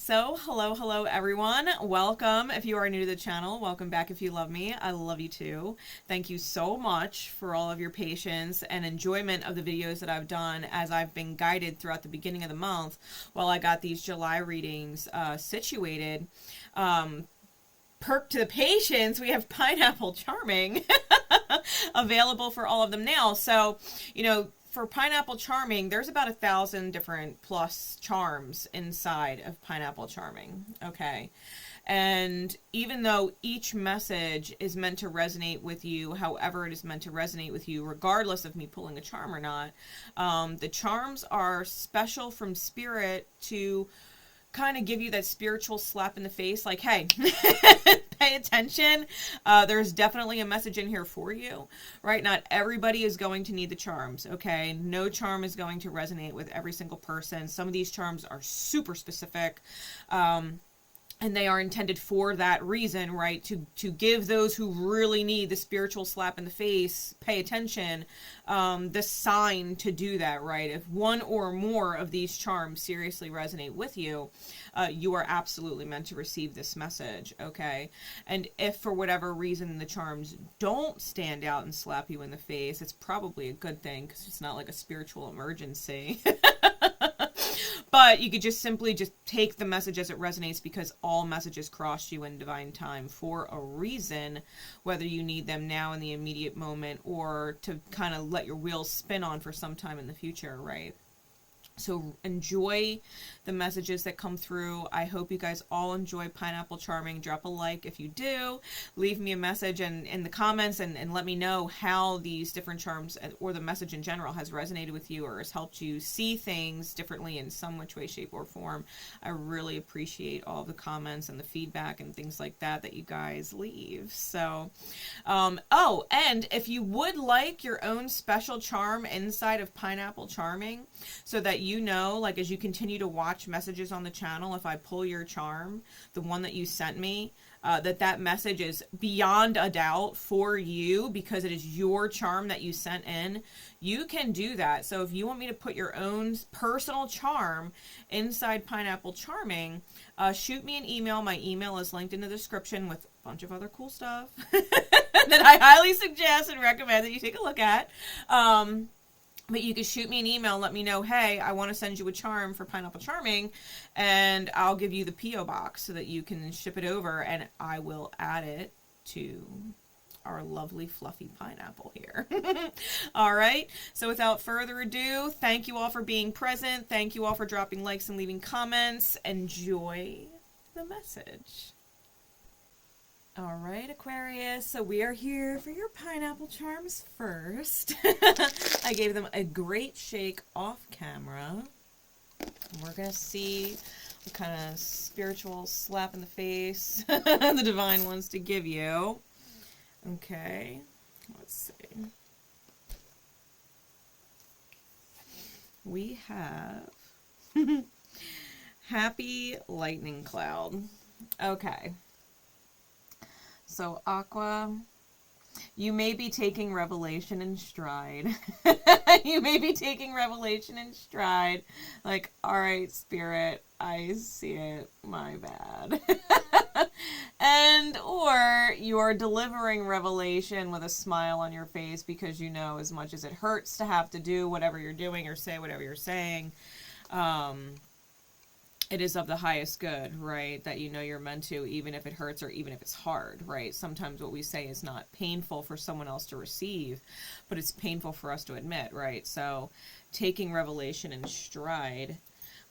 So, hello everyone. Welcome if you are new to the channel. Welcome back if you love me. I love you too. Thank you so much for all of your patience and enjoyment of the videos that I've done as I've been guided throughout the beginning of the month while I got these July readings situated. Perk to the patience, we have Pineapple Charming available for all of them now. So, for Pineapple Charming, there's about 1,000 different plus charms inside of Pineapple Charming, okay? And even though each message is meant to resonate with you, however it is meant to resonate with you, regardless of me pulling a charm or not, the charms are special from Spirit to kind of give you that spiritual slap in the face, like, hey, pay attention. There's definitely a message in here for you, right? Not everybody is going to need the charms, okay? No charm is going to resonate with every single person. Some of these charms are super specific, and they are intended for that reason, right? To give those who really need the spiritual slap in the face, pay attention, the sign to do that, right? If one or more of these charms seriously resonate with you, you are absolutely meant to receive this message, okay? And if for whatever reason the charms don't stand out and slap you in the face, it's probably a good thing because it's not like a spiritual emergency. But you could just simply take the message as it resonates because all messages cross you in divine time for a reason, whether you need them now in the immediate moment or to kind of let your wheels spin on for some time in the future, right? So enjoy the messages that come through. I hope you guys all enjoy Pineapple Charming. Drop a like if you do. Leave me a message in the comments and let me know how these different charms or the message in general has resonated with you or has helped you see things differently in some which way, shape, or form. I really appreciate all the comments and the feedback and things like that you guys leave. So, oh, and if you would like your own special charm inside of Pineapple Charming so that like as you continue to watch messages on the channel, if I pull your charm, the one that you sent me, that message is beyond a doubt for you because it is your charm that you sent in, you can do that. So if you want me to put your own personal charm inside Pineapple Charming, shoot me an email. My email is linked in the description with a bunch of other cool stuff that I highly suggest and recommend that you take a look at. But you can shoot me an email and let me know, hey, I want to send you a charm for Pineapple Charming, and I'll give you the P.O. box so that you can ship it over, and I will add it to our lovely fluffy pineapple here. All right. So without further ado, thank you all for being present. Thank you all for dropping likes and leaving comments. Enjoy the message. All right, Aquarius, so we are here for your pineapple charms first. I gave them a great shake off camera. And we're going to see what kind of spiritual slap in the face the divine wants to give you. Okay, let's see. We have Happy Lightning Cloud. Okay. So, Aqua, you may be taking revelation in stride. You may be taking revelation in stride. Like, all right, Spirit, I see it. My bad. Or you're delivering revelation with a smile on your face because you know as much as it hurts to have to do whatever you're doing or say whatever you're saying, it is of the highest good, right? That you know you're meant to, even if it hurts or even if it's hard, right? Sometimes what we say is not painful for someone else to receive, but it's painful for us to admit, right? So taking revelation in stride.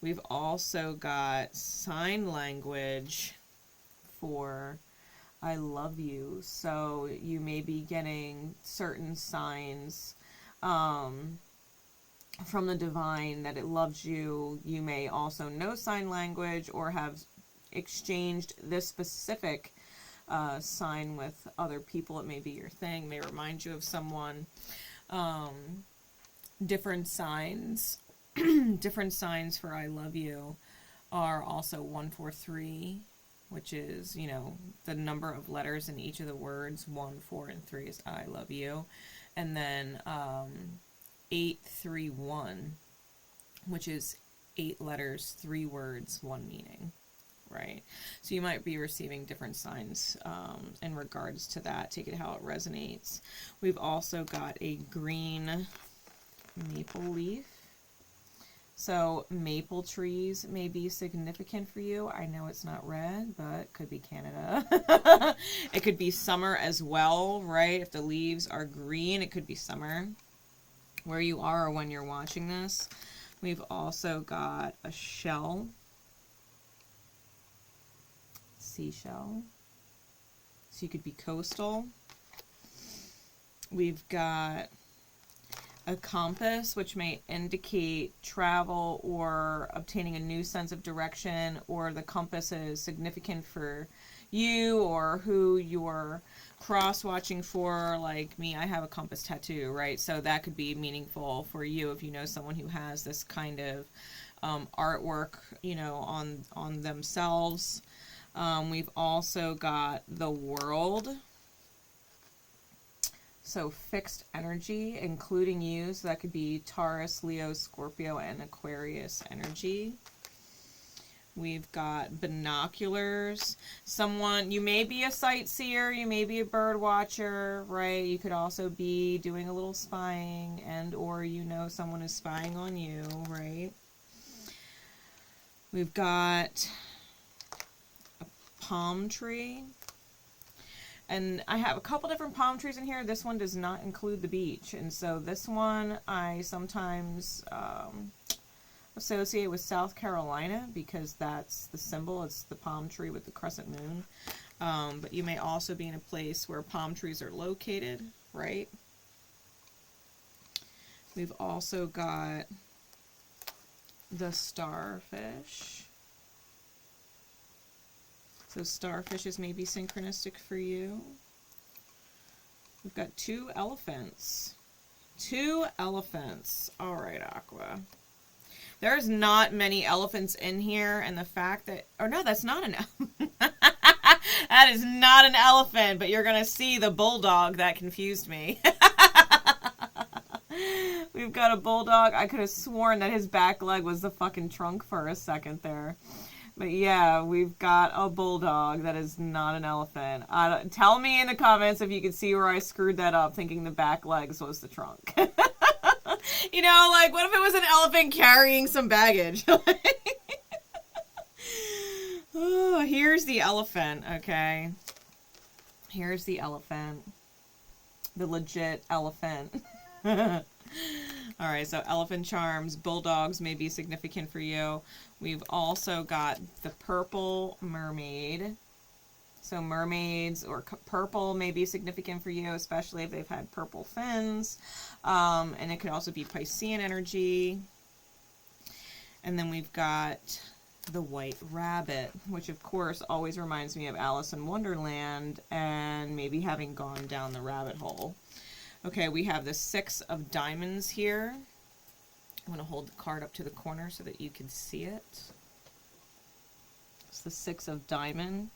We've also got sign language for I love you. So you may be getting certain signs, from the divine that it loves you. You may also know sign language or have exchanged this specific sign with other people. It may be your thing, may remind you of someone. Different signs different signs for I love you are also 143, which is, the number of letters in each of the words. 1, 4, and 3 is I love you. And then 831, which is 8 letters, 3 words, 1 meaning. right? So you might be receiving different signs in regards to that. Take it how it resonates. We've also got a green maple leaf. So maple trees may be significant for you. I know it's not red, but it could be Canada. It could be summer as well, right? If the leaves are green, it could be summer where you are or when you're watching this. We've also got a shell. Seashell. So you could be coastal. We've got a compass, which may indicate travel or obtaining a new sense of direction, or the compass is significant for you or who you're cross-watching for. Like me, I have a compass tattoo, right? So that could be meaningful for you if you know someone who has this kind of artwork, you know, on themselves. We've also got the World. So fixed energy, including you. So that could be Taurus, Leo, Scorpio, and Aquarius energy. We've got binoculars. Someone, you may be a sightseer, you may be a bird watcher, right? You could also be doing a little spying, and or you know someone is spying on you, right? We've got a palm tree. And I have a couple different palm trees in here. This one does not include the beach. And so this one I sometimes associate with South Carolina because that's the symbol. It's the palm tree with the crescent moon. But you may also be in a place where palm trees are located, right? We've also got the starfish. So starfishes may be synchronistic for you. We've got 2 elephants. 2 elephants. All right, Aqua. There's not many elephants in here, and the fact that... Oh, no, that's not an elephant. That is not an elephant, but you're going to see the bulldog. That confused me. We've got a bulldog. I could have sworn that his back leg was the fucking trunk for a second there. But yeah, we've got a bulldog that is not an elephant. Tell me in the comments if you can see where I screwed that up, thinking the back legs was the trunk. You know, like, what if it was an elephant carrying some baggage? Oh, here's the elephant, okay? Here's the elephant. The legit elephant. All right, so elephant charms, bulldogs may be significant for you. We've also got the purple mermaid. So mermaids or purple may be significant for you, especially if they've had purple fins. And it could also be Piscean energy. And then we've got the white rabbit, which of course always reminds me of Alice in Wonderland and maybe having gone down the rabbit hole. Okay, we have the 6 of diamonds here. I'm going to hold the card up to the corner so that you can see it. It's the 6 of diamond.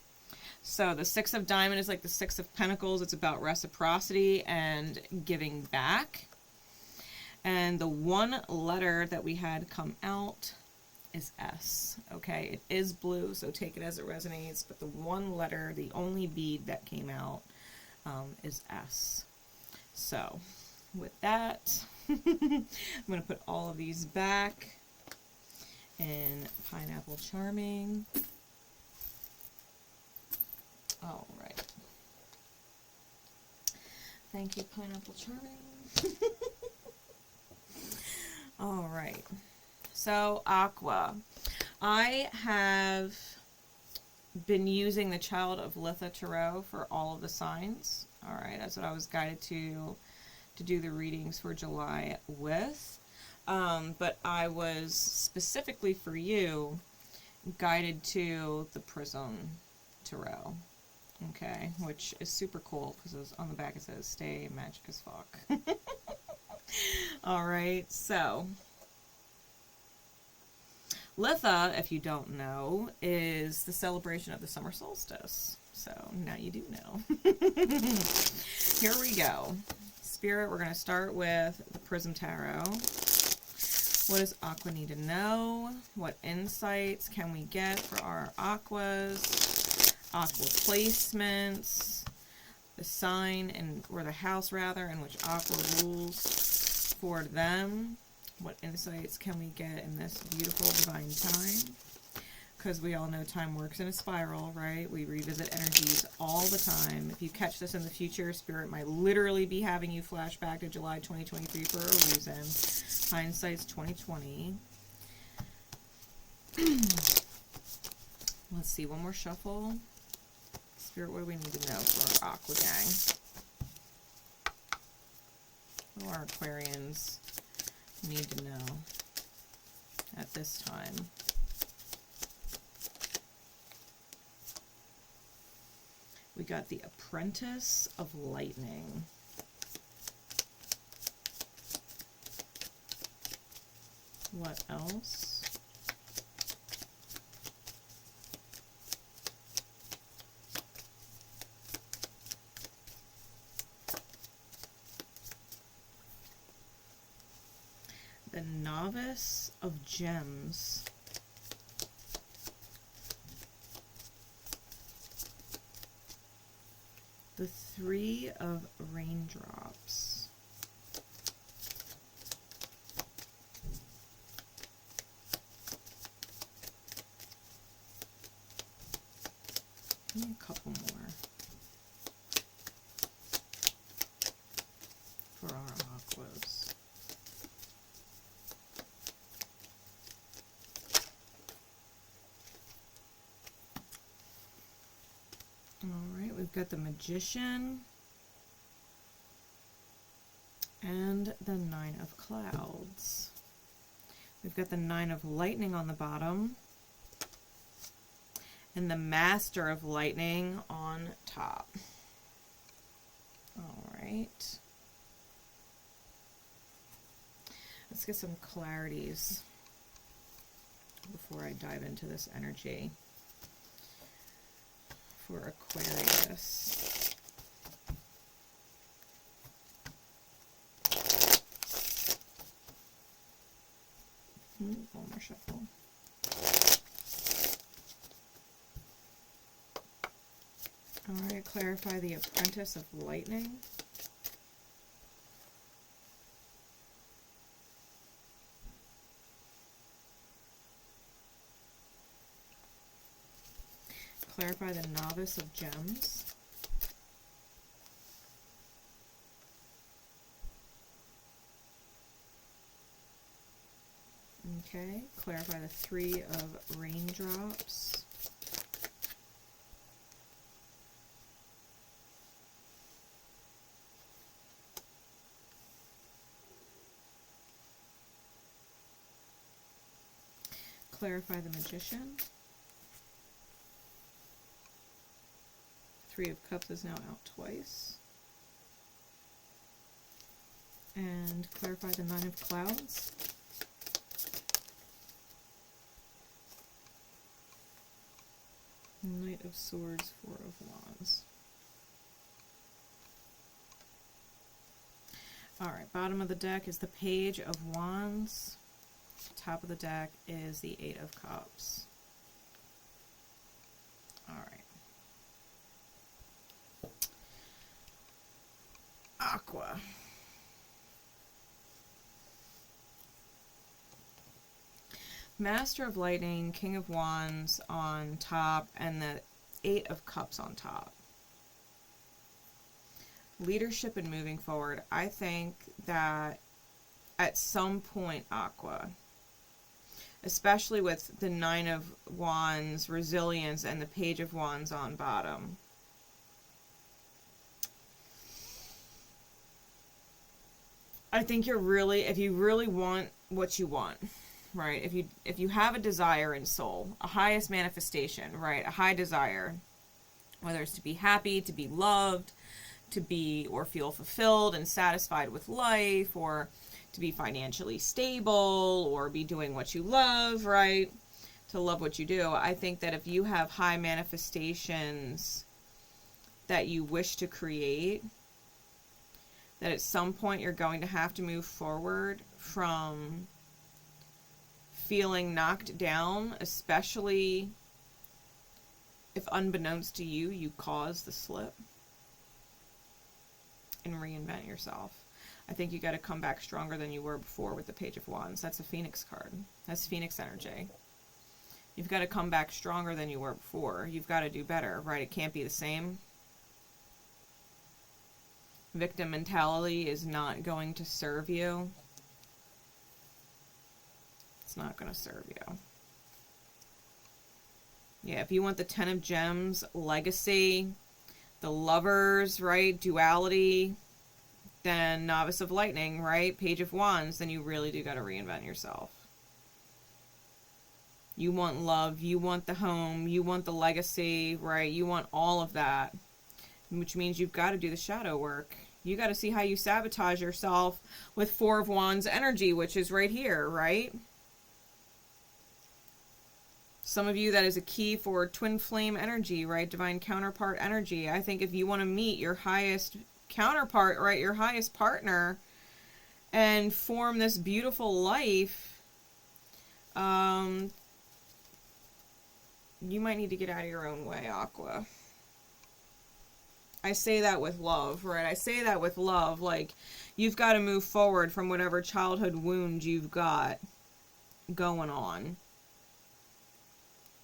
So the 6 of diamond is like the 6 of pentacles. It's about reciprocity and giving back. And the one letter that we had come out is S. Okay, it is blue, so take it as it resonates. But the one letter, the only bead that came out is S. So, with that, I'm going to put all of these back in Pineapple Charming. All right. Thank you, Pineapple Charming. All right. So, Aqua. I have been using the Child of Litha Tarot for all of the signs. All right, that's what I was guided to do the readings for July with. But I was specifically for you guided to the Prism Tarot. Okay, which is super cool because on the back it says "Stay magic as fuck." All right, so Litha, if you don't know, is the celebration of the summer solstice. So now you do know. Here we go. Spirit, we're going to start with the Prism Tarot. What does Aqua need to know? What insights can we get for our Aquas? Aqua placements. The sign, or the house rather, in which Aqua rules for them. What insights can we get in this beautiful divine time? Because we all know time works in a spiral, right? We revisit energies all the time. If you catch this in the future, Spirit might literally be having you flash back to July 2023 for a reason. Hindsight's 2020. Let's see, one more shuffle. Spirit, what do we need to know for our Aqua gang? What do our Aquarians need to know at this time? We got the Apprentice of Lightning. What else? The Novice of Gems. The Three of Raindrops. Give me a couple more for our Aquas. Alright, we've got the Magician and the Nine of Clouds. We've got the Nine of Lightning on the bottom and the Master of Lightning on top. Alright. Let's get some clarities before I dive into this energy for Aquarius. One more shuffle. Alright, clarify the Apprentice of Lightning. Clarify the Novice of Gems. Okay, clarify the Three of Raindrops. Clarify the Magician. Three of Cups is now out twice. And clarify the Nine of Clouds. Knight of Swords, Four of Wands. Alright, bottom of the deck is the Page of Wands. Top of the deck is the Eight of Cups. Alright. Aqua. Master of Lightning, King of Wands on top, and the Eight of Cups on top. Leadership and moving forward. I think that at some point, Aqua, especially with the Nine of Wands, Resilience, and the Page of Wands on bottom, I think you're really, if you really want what you want, right? If you have a desire in soul, a highest manifestation, right? A high desire, whether it's to be happy, to be loved, to be or feel fulfilled and satisfied with life, or to be financially stable, or be doing what you love, right? To love what you do. I think that if you have high manifestations that you wish to create, that at some point you're going to have to move forward from feeling knocked down, especially if unbeknownst to you, you caused the slip, and reinvent yourself. I think you got to come back stronger than you were before with the Page of Wands. That's a Phoenix card. That's Phoenix energy. You've got to come back stronger than you were before. You've got to do better, right? It can't be the same. Victim mentality is not going to serve you. It's not going to serve you. Yeah, if you want the Ten of Gems, legacy, the Lovers, right? Duality, then Novice of Lightning, right? Page of Wands, then you really do got to reinvent yourself. You want love, you want the home, you want the legacy, right? You want all of that, which means you've got to do the shadow work. You got to see how you sabotage yourself with Four of Wands energy, which is right here, right? Some of you, that is a key for twin flame energy, right? Divine counterpart energy. I think if you want to meet your highest counterpart, right, your highest partner, and form this beautiful life, you might need to get out of your own way, Aqua. I say that with love, right? I say that with love. Like, you've got to move forward from whatever childhood wound you've got going on.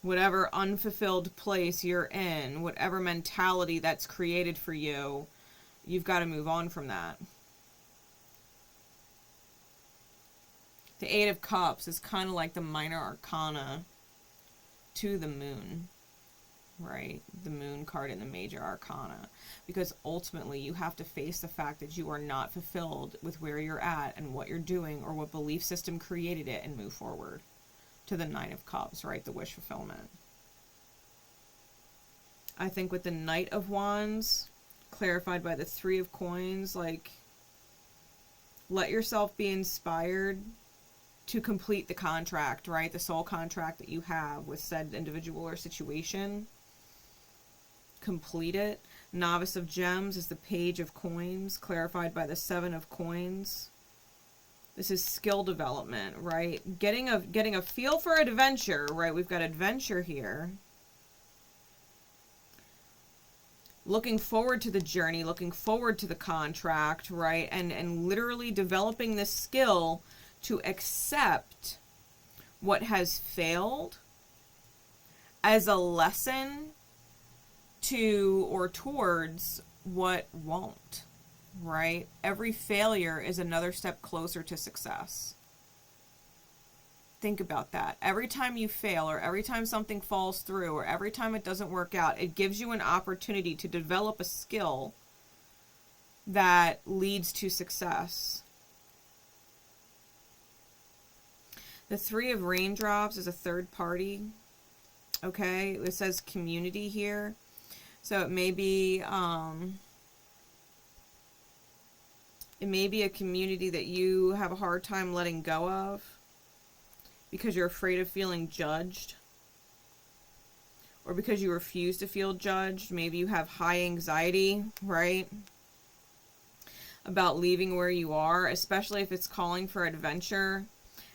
Whatever unfulfilled place you're in, whatever mentality that's created for you, you've got to move on from that. The Eight of Cups is kind of like the minor arcana to the moon, right? The moon card in the major arcana. Because ultimately you have to face the fact that you are not fulfilled with where you're at and what you're doing or what belief system created it, and move forward to the Nine of Cups, right? The wish fulfillment. I think with the Knight of Wands, clarified by the Three of Coins, like, let yourself be inspired to complete the contract, right? The soul contract that you have with said individual or situation. Complete it. Novice of Gems is the Page of Coins, clarified by the Seven of Coins. This is skill development, right? Getting a feel for adventure, right? We've got adventure here. Looking forward to the journey, looking forward to the contract, right? And literally developing this skill to accept what has failed as a lesson to or towards what won't, right? Every failure is another step closer to success. Think about that. Every time you fail, or every time something falls through, or every time it doesn't work out, it gives you an opportunity to develop a skill that leads to success. The Three of Raindrops is a third party. Okay, it says community here. So it may be a community that you have a hard time letting go of because you're afraid of feeling judged, or because you refuse to feel judged. Maybe you have high anxiety, right, about leaving where you are, especially if it's calling for adventure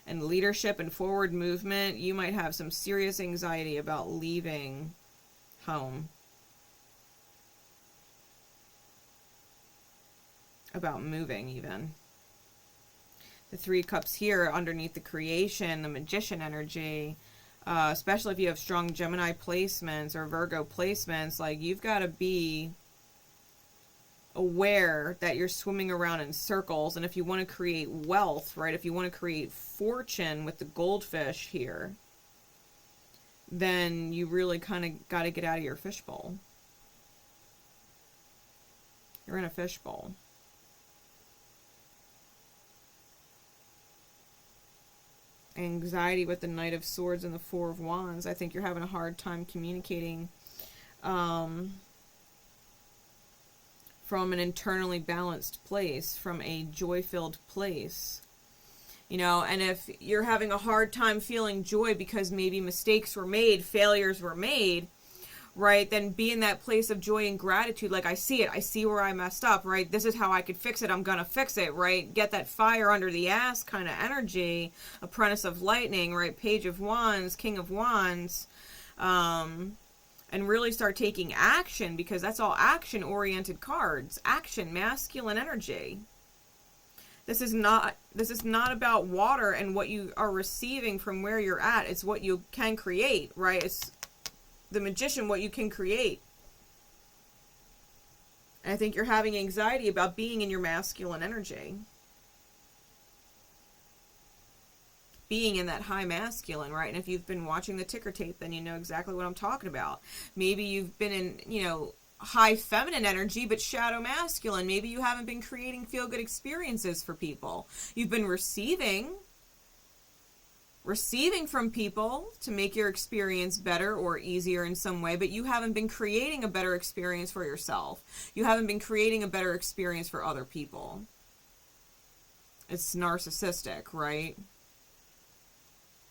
and leadership and forward movement. You might have some serious anxiety about leaving home, about moving even. The Three Cups here underneath the creation, the Magician energy, especially if you have strong Gemini placements or Virgo placements, like, you've got to be aware that you're swimming around in circles. And if you want to create wealth, right, if you want to create fortune with the goldfish here, then you really kind of got to get out of your fishbowl. You're in a fishbowl. Anxiety with the Knight of Swords and the Four of Wands. I think you're having a hard time communicating from an internally balanced place, from a joy-filled place. You know, and if you're having a hard time feeling joy because maybe mistakes were made, failures were made, right? Then be in that place of joy and gratitude. Like, I see it. I see where I messed up, right? This is how I could fix it. I'm going to fix it, right? Get that fire under the ass kind of energy. Apprentice of Lightning, right? Page of Wands, King of Wands. And really start taking action, because that's all action-oriented cards. Action, masculine energy. This is not about water and what you are receiving from where you're at. It's what you can create, right? It's the Magician, what you can create. And I think you're having anxiety about being in your masculine energy. Being in that high masculine, right? And if you've been watching the ticker tape, then you know exactly what I'm talking about. Maybe you've been in, high feminine energy, but shadow masculine. Maybe you haven't been creating feel-good experiences for people. You've been receiving from people to make your experience better or easier in some way, but you haven't been creating a better experience for yourself. You haven't been creating a better experience for other people. It's narcissistic, right?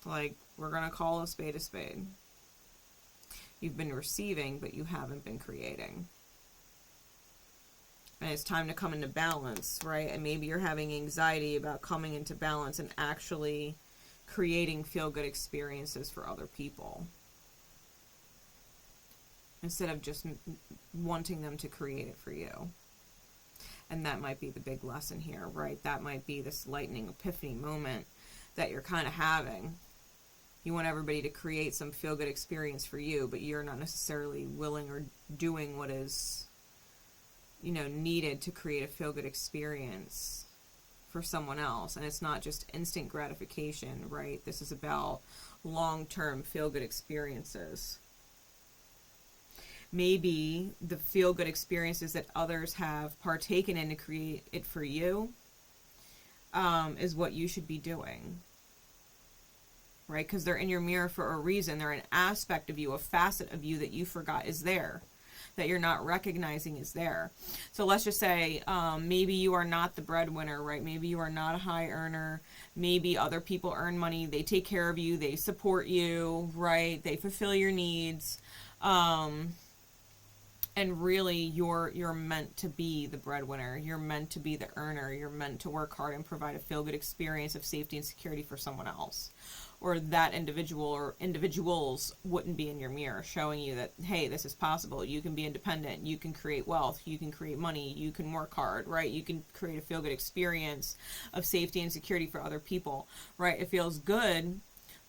Like, we're going to call a spade a spade. You've been receiving, but you haven't been creating. And it's time to come into balance, right? And maybe you're having anxiety about coming into balance and actually creating feel-good experiences for other people, instead of just wanting them to create it for you. And that might be the big lesson here, right? That might be this lightning epiphany moment that you're kind of having. You want everybody to create some feel-good experience for you, but you're not necessarily willing or doing what is, needed to create a feel-good experience for someone else. And it's not just instant gratification, right? This is about long-term feel-good experiences. Maybe the feel-good experiences that others have partaken in to create it for you is what you should be doing, right? Because they're in your mirror for a reason. They're an aspect of you, a facet of you that you forgot is there, that you're not recognizing is there. So let's just say maybe you are not the breadwinner, right? Maybe you are not a high earner. Maybe other people earn money. They take care of you. They support you, right? They fulfill your needs. And really, you're meant to be the breadwinner. You're meant to be the earner. You're meant to work hard and provide a feel-good experience of safety and security for someone else. Or that individual or individuals wouldn't be in your mirror showing you that, hey, this is possible. You can be independent. You can create wealth. You can create money. You can work hard, right? You can create a feel-good experience of safety and security for other people, right? It feels good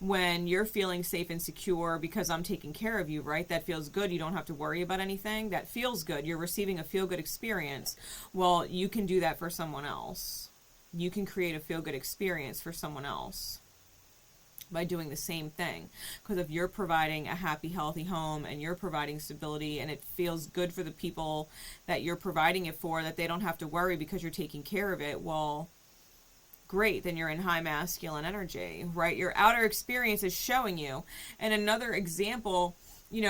when you're feeling safe and secure because I'm taking care of you, right? That feels good. You don't have to worry about anything. That feels good. You're receiving a feel-good experience. Well, you can do that for someone else. You can create a feel-good experience for someone else by doing the same thing. Because if you're providing a happy, healthy home and you're providing stability and it feels good for the people that you're providing it for, that they don't have to worry because you're taking care of it, well, great, then you're in high masculine energy, right? Your outer experience is showing you. And another example,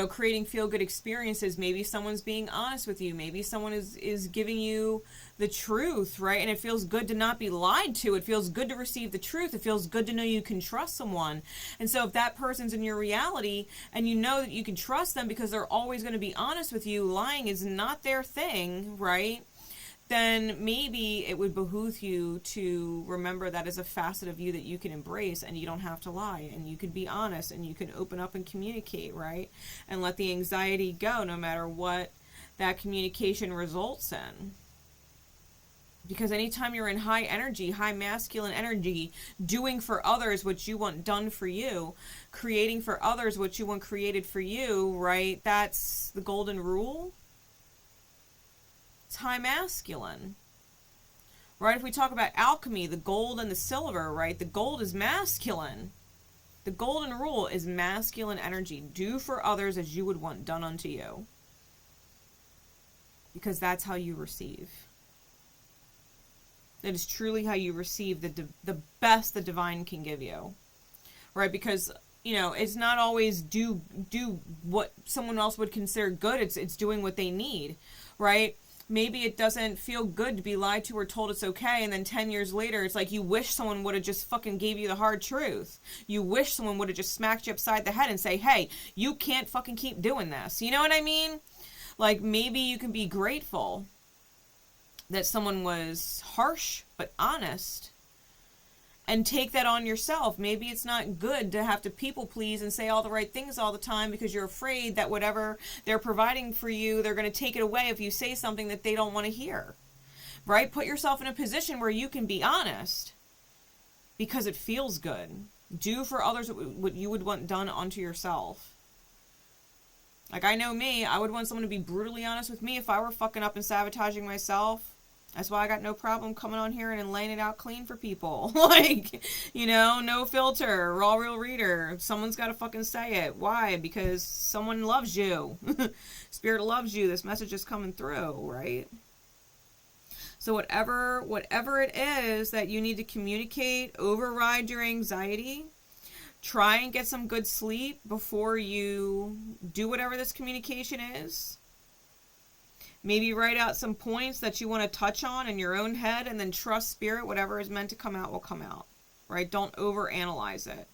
creating feel-good experiences, maybe someone's being honest with you. Maybe someone is giving you the truth, right? And it feels good to not be lied to. It feels good to receive the truth. It feels good to know you can trust someone. And so if that person's in your reality and you know that you can trust them because they're always going to be honest with you, lying is not their thing, right? Then maybe it would behoove you to remember that as a facet of you that you can embrace, and you don't have to lie, and you can be honest, and you can open up and communicate, right? And let the anxiety go no matter what that communication results in. Because anytime you're in high energy, high masculine energy, doing for others what you want done for you, creating for others what you want created for you, right? That's the golden rule. It's high masculine, right? If we talk about alchemy, the gold and the silver, right? The gold is masculine. The golden rule is masculine energy. Do for others as you would want done unto you. Because that's how you receive. That is truly how you receive the best the divine can give you, right? Because it's not always do what someone else would consider good. It's doing what they need, right? maybe it doesn't feel good to be lied to or told it's okay, and then 10 years later it's like you wish someone would have just fucking gave you the hard truth. You wish someone would have just smacked you upside the head and say, hey, you can't fucking keep doing this. You know what I mean? Like, maybe you can be grateful that someone was harsh but honest, and take that on yourself. Maybe it's not good to have to people please and say all the right things all the time because you're afraid that whatever they're providing for you, they're going to take it away if you say something that they don't want to hear. Right? Put yourself in a position where you can be honest because it feels good. Do for others what you would want done unto yourself. Like, I know me, I would want someone to be brutally honest with me if I were fucking up and sabotaging myself. That's why I got no problem coming on here and laying it out clean for people. Like, you know, no filter, raw real reader. Someone's got to fucking say it. Why? Because someone loves you. Spirit loves you. This message is coming through, right? So whatever it is that you need to communicate, override your anxiety. Try and get some good sleep before you do whatever this communication is. Maybe write out some points that you want to touch on in your own head, and then trust Spirit. Whatever is meant to come out will come out, right? Don't overanalyze it.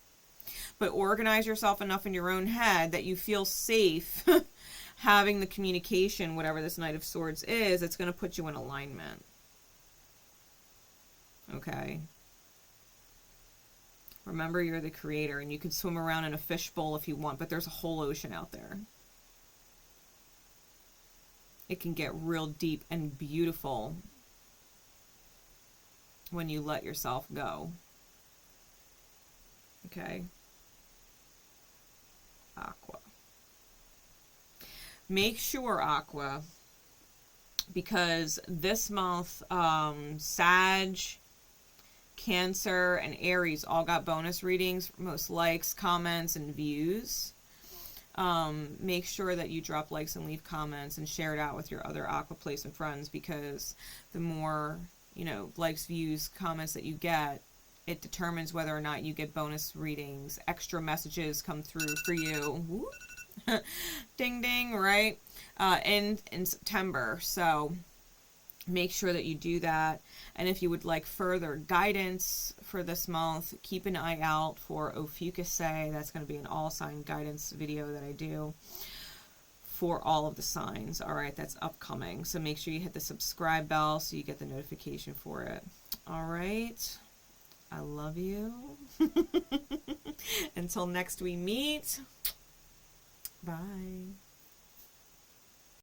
But organize yourself enough in your own head that you feel safe having the communication, whatever this Knight of Swords is, it's going to put you in alignment. Okay? Remember, you're the creator, and you can swim around in a fishbowl if you want, but there's a whole ocean out there. It can get real deep and beautiful when you let yourself go. Okay? Aqua. Make sure, Aqua, because this month, Sag, Cancer, and Aries all got bonus readings for most likes, comments, and views. Make sure that you drop likes and leave comments and share it out with your other Aqua placement friends, because the more, you know, likes, views, comments that you get, it determines whether or not you get bonus readings. Extra messages come through for you. Ding ding, right? In September. So make sure that you do that. And if you would like further guidance for this month, keep an eye out for Ophiuchus. That's going to be an all sign guidance video that I do for all of the signs. All right, that's upcoming. So make sure you hit the subscribe bell so you get the notification for it. All right. I love you. Until next we meet. Bye.